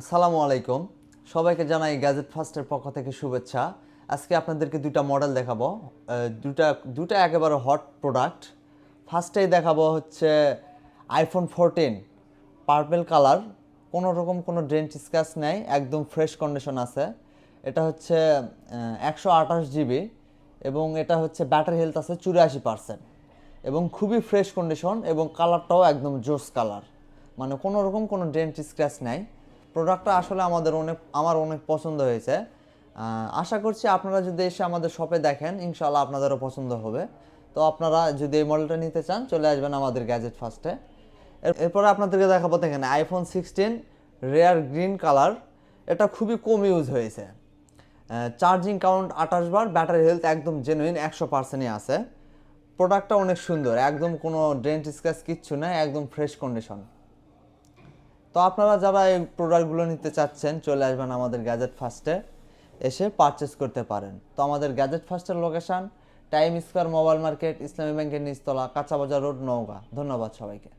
আসসালামু আলাইকুম। সবাইকে জানাই গ্যাজেট ফার্স্টের পক্ষ থেকে শুভেচ্ছা। আজকে আপনাদেরকে দুটা মডেল দেখাবো। দুটা দুটা একেবারে হট প্রোডাক্ট। ফার্স্টেই দেখাবো হচ্ছে আইফোন 14 পার্পল কালার। কোনো রকম কোনো ডেন্ট স্ক্র্যাচ নেই, একদম ফ্রেশ কন্ডিশন আছে। এটা হচ্ছে 128 জিবি এবং এটা হচ্ছে ব্যাটারি হেলথ আছে 84% এবং খুবই ফ্রেশ কন্ডিশন এবং কালারটাও একদম জোস কালার, মানে কোনো রকম কোনো ডেন্ট স্ক্র্যাচ নাই। প্রোডাক্টটা আসলে আমার অনেক পছন্দ হয়েছে। আশা করছি আপনারা যদি এসে আমাদের শপে দেখেন ইনশাআল্লাহ আপনাদেরও পছন্দ হবে। তো আপনারা যদি এই মডেলটা নিতে চান চলে আসবেন আমাদের গ্যাজেট ফার্স্টে। এরপরে আপনাদেরকে দেখাবো, দেখেন আইফোন 16 রেয়ার গ্রিন কালার। এটা খুবই কম ইউজ হয়েছে। চার্জিং কাউন্ট 28 বার, ব্যাটারি হেলথ একদম জেনুইন 100%ই আছে। প্রোডাক্টটা অনেক সুন্দর, একদম কোনো ডেন্ট স্ক্র্যাচ কিচ্ছু নাই, একদম ফ্রেশ কন্ডিশন। তো আপনারা যারা এই প্রোডাক্টগুলো নিতে চাচ্ছেন চলে আসবেন আমাদের গ্যাজেট ফার্স্টে, এসে পারচেস করতে পারেন। তো আমাদের গ্যাজেট ফার্স্টের location time square mobile market, ইসলামী ব্যাংকের নিচতলা, কাঁচাবাজার রোড, নওগাঁ। ধন্যবাদ সবাইকে।